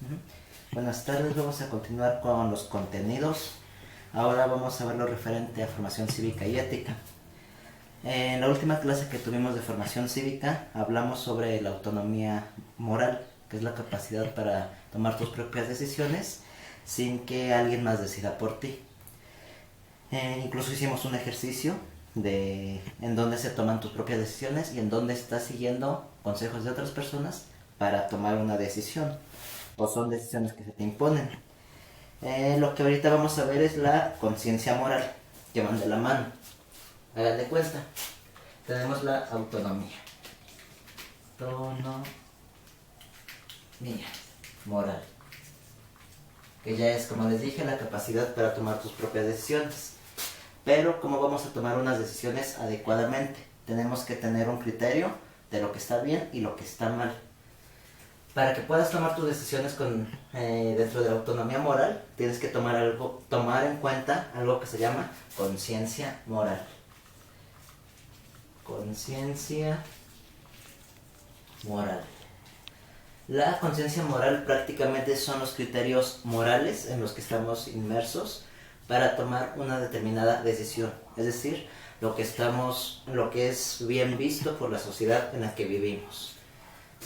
Ujú. Buenas tardes, vamos a continuar con los contenidos. Ahora vamos a ver lo referente a formación cívica y ética. En la última clase que tuvimos de formación cívica hablamos sobre la autonomía moral, que es la capacidad para tomar tus propias decisiones sin que alguien más decida por ti. Incluso hicimos un ejercicio en donde se toman tus propias decisiones y en donde estás siguiendo consejos de otras personas para tomar una decisión, o son decisiones que se te imponen. Lo que ahorita vamos a ver es la conciencia moral, que van de la mano. Hagan de cuenta, tenemos la autonomía. Autonomía moral, que ya es, como les dije, la capacidad para tomar tus propias decisiones. Pero ¿cómo vamos a tomar unas decisiones adecuadamente? Tenemos que tener un criterio de lo que está bien y lo que está mal. Para que puedas tomar tus decisiones dentro de la autonomía moral, tienes que tomar en cuenta algo que se llama conciencia moral. Conciencia moral. La conciencia moral prácticamente son los criterios morales en los que estamos inmersos para tomar una determinada decisión, es decir, lo que es bien visto por la sociedad en la que vivimos.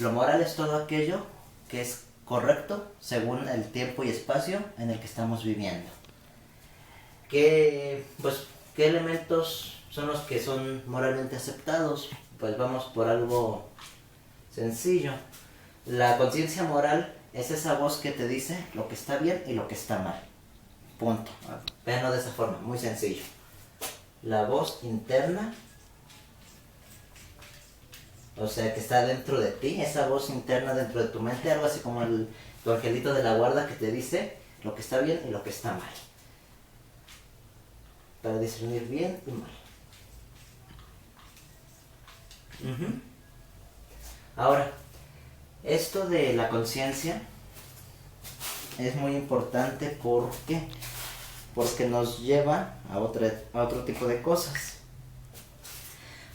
Lo moral es todo aquello que es correcto según el tiempo y espacio en el que estamos viviendo. ¿Qué elementos son los que son moralmente aceptados? Pues vamos por algo sencillo. La conciencia moral es esa voz que te dice lo que está bien y lo que está mal. Punto. Véanlo de esa forma, muy sencillo. La voz interna, o sea, que está dentro de ti, esa voz interna dentro de tu mente, algo así como tu angelito de la guarda que te dice lo que está bien y lo que está mal. Para discernir bien y mal. Ahora, esto de la conciencia es muy importante porque nos lleva a otro tipo de cosas.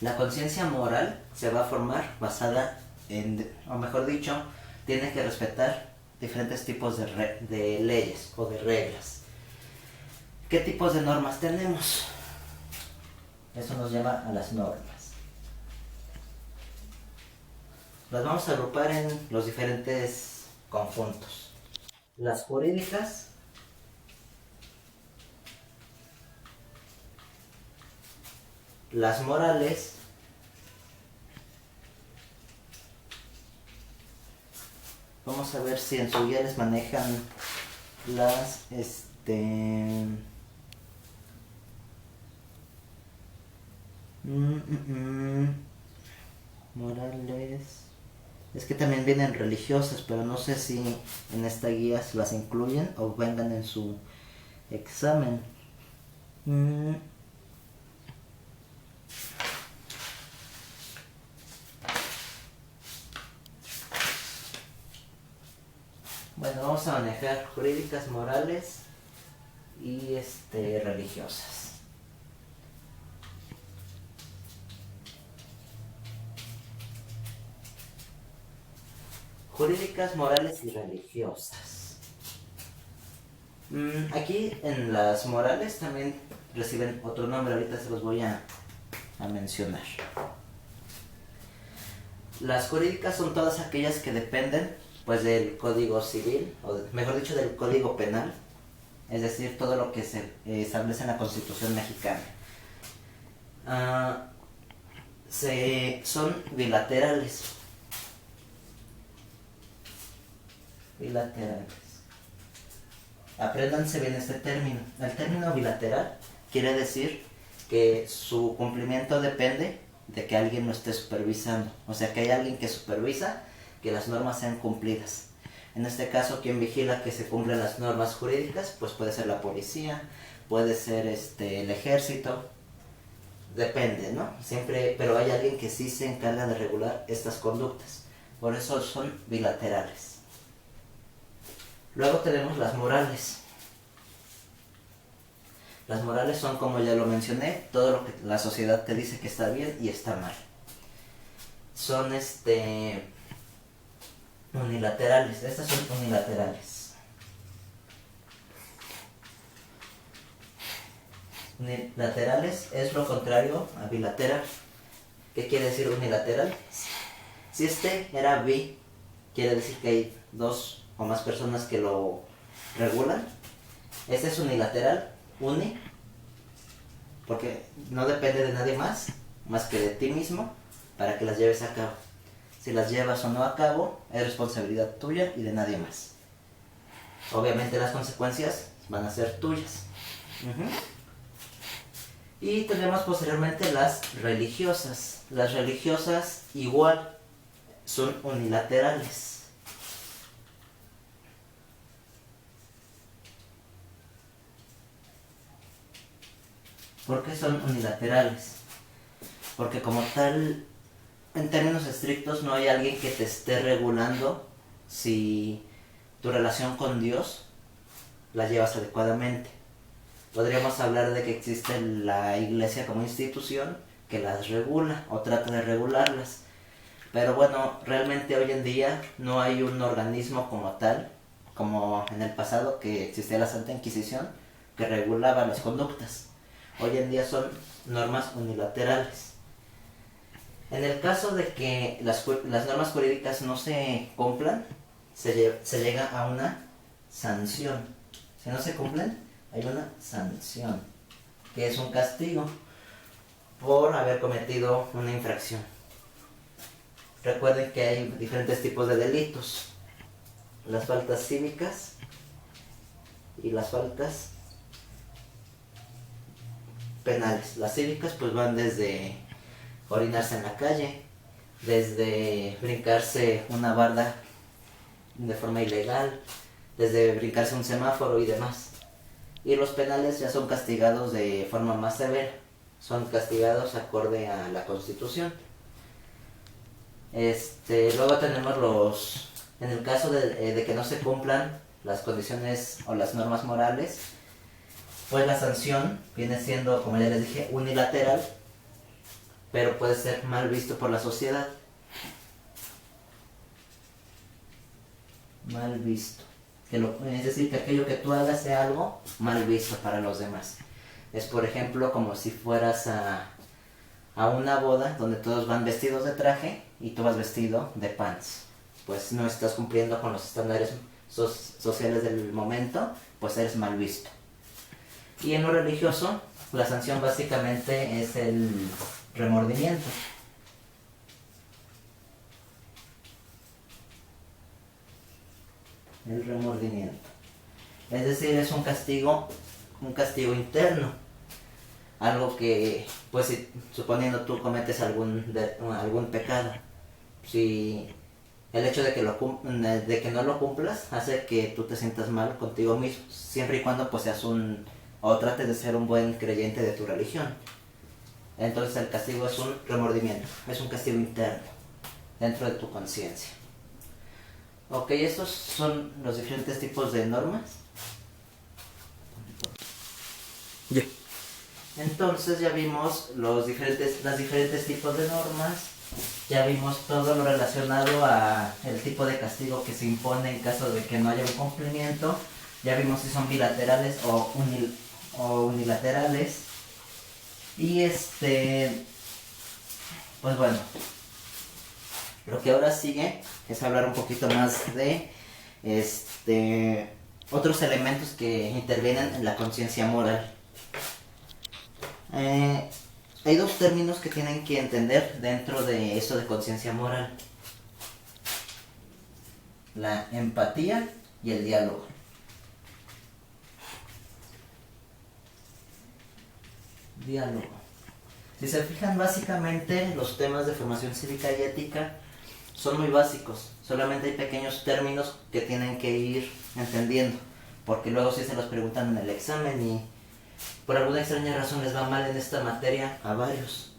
La conciencia moral se va a formar basada o mejor dicho, tiene que respetar diferentes tipos de leyes o de reglas. ¿Qué tipos de normas tenemos? Eso nos lleva a las normas. Las vamos a agrupar en los diferentes conjuntos. Las jurídicas, las morales, vamos a ver si en su guía les manejan las morales. Es que también vienen religiosas, pero no sé si en esta guía se las incluyen o vengan en su examen. Bueno, vamos a manejar jurídicas, morales y religiosas. Jurídicas, morales y religiosas. Aquí en las morales también reciben otro nombre, ahorita se los voy a mencionar. Las jurídicas son todas aquellas que dependen pues del Código Civil, o mejor dicho del Código Penal, es decir, todo lo que se establece en la Constitución mexicana. Son bilaterales. Apréndanse bien este término. El término bilateral quiere decir que su cumplimiento depende de que alguien lo esté supervisando. O sea, que hay alguien que supervisa que las normas sean cumplidas. En este caso, quien vigila que se cumplan las normas jurídicas, pues puede ser la policía, puede ser el ejército, depende, ¿no? Siempre, pero hay alguien que sí se encarga de regular estas conductas. Por eso son bilaterales. Luego tenemos las morales. Las morales son, como ya lo mencioné, todo lo que la sociedad te dice que está bien y está mal. Son unilaterales. Estas son unilaterales. Unilaterales es lo contrario a bilateral. ¿Qué quiere decir unilateral? Si este era bi, quiere decir que hay dos o más personas que lo regulan. Este es unilateral, uni, porque no depende de nadie más que de ti mismo, para que las lleves a cabo. Si las llevas o no a cabo, es responsabilidad tuya y de nadie más. Obviamente las consecuencias van a ser tuyas. Y tenemos posteriormente las religiosas. Las religiosas igual son unilaterales. ¿Por qué son unilaterales? Porque como tal, en términos estrictos, no hay alguien que te esté regulando si tu relación con Dios la llevas adecuadamente. Podríamos hablar de que existe la iglesia como institución que las regula o trata de regularlas. Pero bueno, realmente hoy en día no hay un organismo como tal, como en el pasado que existía la Santa Inquisición, que regulaba las conductas. Hoy en día son normas unilaterales. En el caso de que las normas jurídicas no se cumplan, se llega a una sanción. Si no se cumplen, hay una sanción, que es un castigo por haber cometido una infracción. Recuerden que hay diferentes tipos de delitos: las faltas cívicas y las faltas penales. Las cívicas pues van desde orinarse en la calle, desde brincarse una barda de forma ilegal, desde brincarse un semáforo y demás. Y los penales ya son castigados de forma más severa, son castigados acorde a la Constitución. Luego tenemos en el caso de que no se cumplan las condiciones o las normas morales, pues la sanción viene siendo, como ya les dije, unilateral, pero puede ser mal visto por la sociedad. Mal visto. Es decir, que aquello que tú hagas sea algo mal visto para los demás. Es, por ejemplo, como si fueras a una boda donde todos van vestidos de traje y tú vas vestido de pants. Pues no estás cumpliendo con los estándares sociales del momento, pues eres mal visto. Y en lo religioso, la sanción básicamente es el remordimiento. El remordimiento. Es decir, es un castigo interno. Algo que, pues, si, suponiendo tú cometes algún pecado, si el hecho de que no lo cumplas hace que tú te sientas mal contigo mismo, siempre y cuando pues seas o trates de ser un buen creyente de tu religión. Entonces el castigo es un remordimiento, es un castigo interno, dentro de tu conciencia. Ok, estos son los diferentes tipos de normas. Yeah. Entonces ya vimos los diferentes tipos de normas, ya vimos todo lo relacionado a el tipo de castigo que se impone en caso de que no haya un cumplimiento, ya vimos si son bilaterales o unilaterales. Y pues bueno, lo que ahora sigue es hablar un poquito más de otros elementos que intervienen en la conciencia moral. Hay dos términos que tienen que entender dentro de eso de conciencia moral: la empatía y el diálogo. Diálogo. Si se fijan, básicamente los temas de formación cívica y ética son muy básicos. Solamente hay pequeños términos que tienen que ir entendiendo, porque luego sí se los preguntan en el examen y por alguna extraña razón les va mal en esta materia a varios.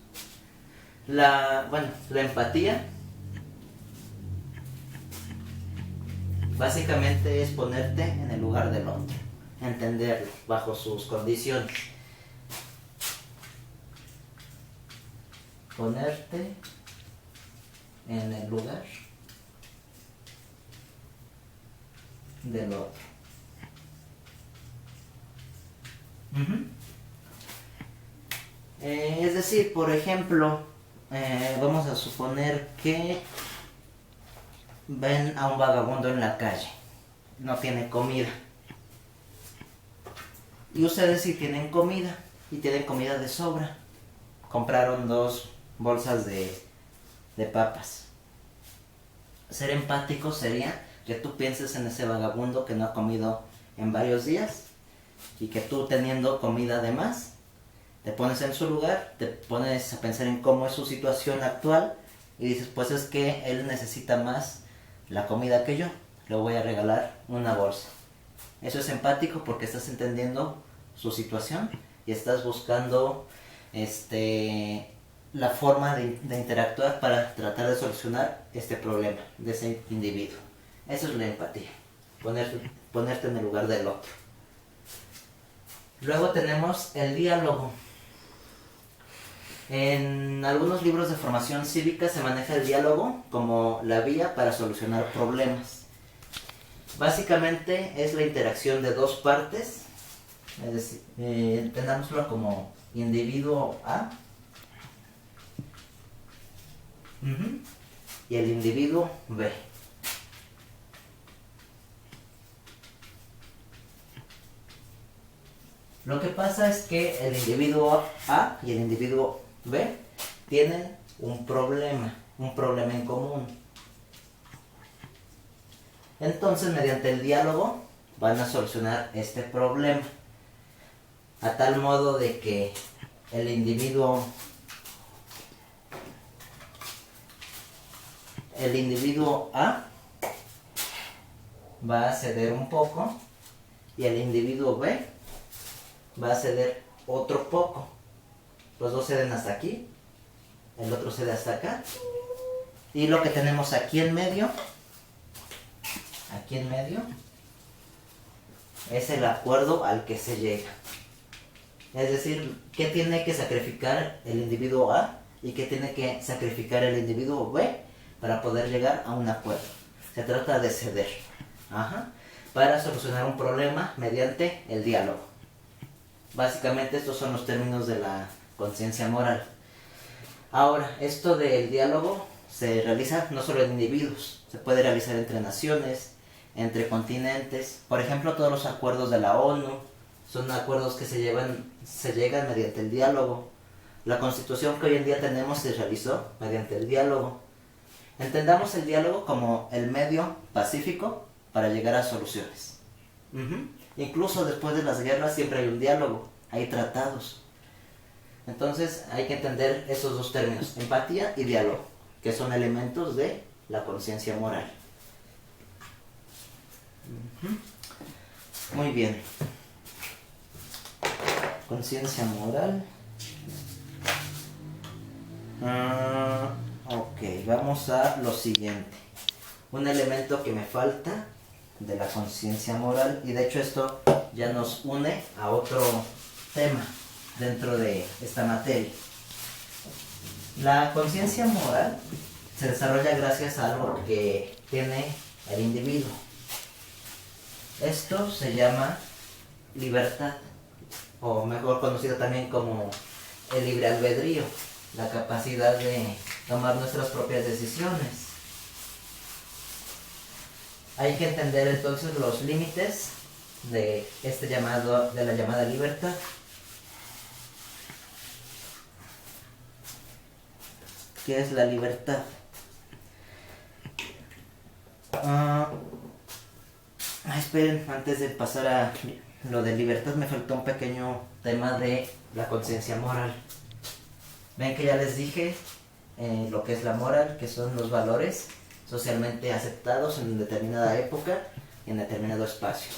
La empatía básicamente es ponerte en el lugar del otro, entenderlo bajo sus condiciones. Ponerte en el lugar del otro. Ujú. Es decir, por ejemplo, vamos a suponer que ven a un vagabundo en la calle, no tiene comida. Y ustedes sí tienen comida, y tienen comida de sobra. Compraron 2 bolsas de papas. Ser empático sería que tú pienses en ese vagabundo que no ha comido en varios días y que tú, teniendo comida de más, te pones en su lugar, te pones a pensar en cómo es su situación actual y dices, pues es que él necesita más la comida que yo, le voy a regalar una bolsa. Eso es empático porque estás entendiendo su situación y estás buscando la forma de interactuar para tratar de solucionar este problema de ese individuo. Eso es la empatía, ponerte en el lugar del otro. Luego tenemos el diálogo. En algunos libros de formación cívica se maneja el diálogo como la vía para solucionar problemas. Básicamente es la interacción de 2 partes, es decir, entendámoslo como individuo A y el individuo B. Lo que pasa es que el individuo A y el individuo B tienen un problema en común. Entonces, mediante el diálogo van a solucionar este problema, a tal modo de que el individuo A va a ceder un poco y el individuo B va a ceder otro poco. Los 2 ceden hasta aquí, el otro cede hasta acá, y lo que tenemos aquí en medio es el acuerdo al que se llega. Es decir, ¿qué tiene que sacrificar el individuo A y qué tiene que sacrificar el individuo B para poder llegar a un acuerdo? Se trata de ceder, para solucionar un problema mediante el diálogo. Básicamente estos son los términos de la conciencia moral. Ahora, esto del diálogo se realiza no solo en individuos, se puede realizar entre naciones, entre continentes. Por ejemplo, todos los acuerdos de la ONU son acuerdos que se llegan mediante el diálogo. La constitución que hoy en día tenemos se realizó mediante el diálogo. Entendamos el diálogo como el medio pacífico para llegar a soluciones. Incluso después de las guerras siempre hay un diálogo, hay tratados. Entonces hay que entender esos 2 términos, empatía y diálogo, que son elementos de la conciencia moral. Muy bien. Conciencia moral. Ok, vamos a lo siguiente. Un elemento que me falta de la conciencia moral, y de hecho esto ya nos une a otro tema dentro de esta materia. La conciencia moral se desarrolla gracias a algo que tiene el individuo. Esto se llama libertad, o mejor conocido también como el libre albedrío, la capacidad de tomar nuestras propias decisiones. Hay que entender entonces los límites de la llamada libertad. ¿Qué es la libertad? Esperen, antes de pasar a lo de libertad me faltó un pequeño tema de la conciencia moral. Ven que ya les dije lo que es la moral, que son los valores socialmente aceptados en determinada época y en determinado espacio.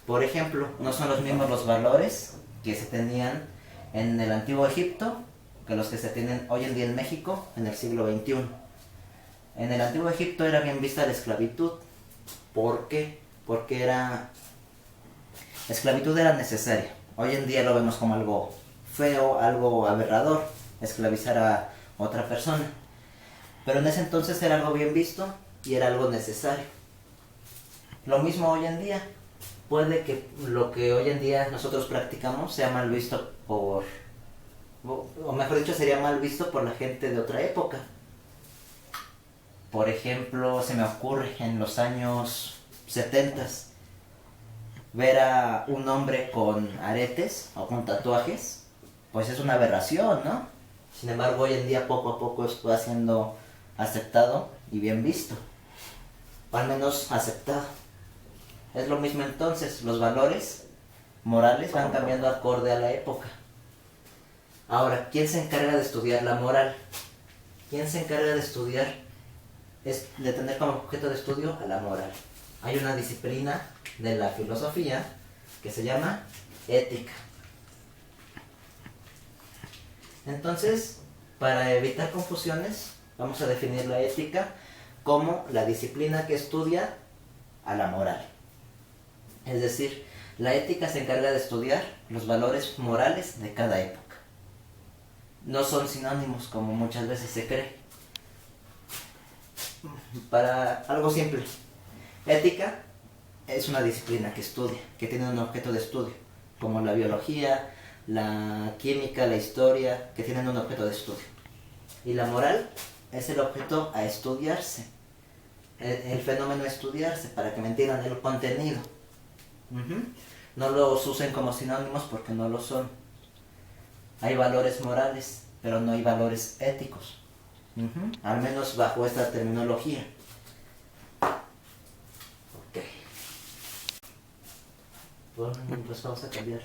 Por ejemplo, no son los mismos los valores que se tenían en el antiguo Egipto que los que se tienen hoy en día en México en el siglo XXI. En el antiguo Egipto era bien vista la esclavitud. ¿Por qué? Porque la esclavitud era necesaria. Hoy en día lo vemos como algo feo, algo aberrador, esclavizar a otra persona. Pero en ese entonces era algo bien visto y era algo necesario. Lo mismo hoy en día. Puede que lo que hoy en día nosotros practicamos sea mal visto o mejor dicho, sería mal visto por la gente de otra época. Por ejemplo, se me ocurre en los años 70 ver a un hombre con aretes o con tatuajes, pues es una aberración, ¿no? Sin embargo, hoy en día poco a poco esto va siendo aceptado y bien visto, o al menos aceptado. Es lo mismo entonces, los valores morales van cambiando acorde a la época. Ahora, ¿quién se encarga de estudiar la moral? ¿Quién se encarga de estudiar, de tener como objeto de estudio a la moral? Hay una disciplina de la filosofía que se llama ética. Entonces, para evitar confusiones, vamos a definir la ética como la disciplina que estudia a la moral. Es decir, la ética se encarga de estudiar los valores morales de cada época. No son sinónimos como muchas veces se cree. Para algo simple, ética es una disciplina que estudia, que tiene un objeto de estudio, como la biología, la química, la historia, que tienen un objeto de estudio. Y la moral es el objeto a estudiarse, el fenómeno a estudiarse, para que me entiendan el contenido. No los usen como sinónimos porque no lo son. Hay valores morales, pero no hay valores éticos. Al menos bajo esta terminología. Ok. Bueno, pues vamos a cambiar.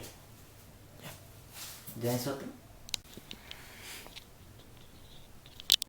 ¿Ya es otro?